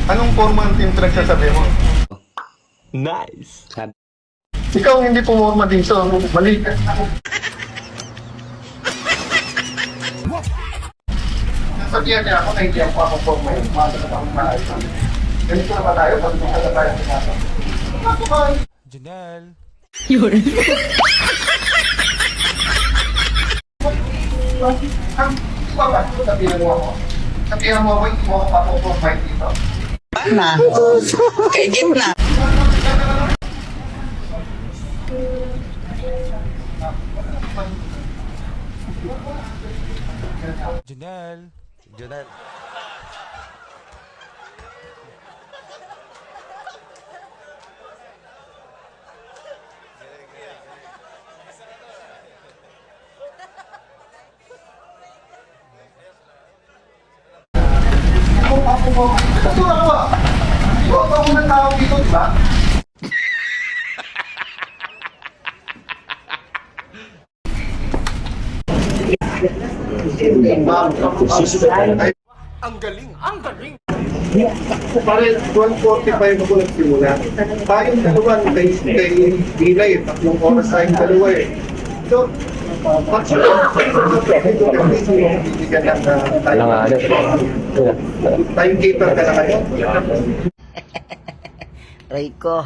Anong forma ng team pinagsasabi mo? Nice. Ikaw ang hindi pumorma dito. Mali. Sabihan niya ako na hindi ako papaporma yun. Masa na akong maayos. Ganito na ba tayo? Pag-buka na tayo sa nasa. Janelle. Yun. Sabihan mo ako. Sabihan mo ako, hindi mo ako papaporma dito. Na. Kaigit na. Janelle. Junel. Ito ako ah. Ito ako ng tao dito, di ba? Ang galing! Ang galing! Pare, 1:45 ako nagsimula. Tayong dalawa, kay Dilay, 3 oras tayong dalawa eh. So, bibigyan lang na tayong keeper ka na kayo. Rico.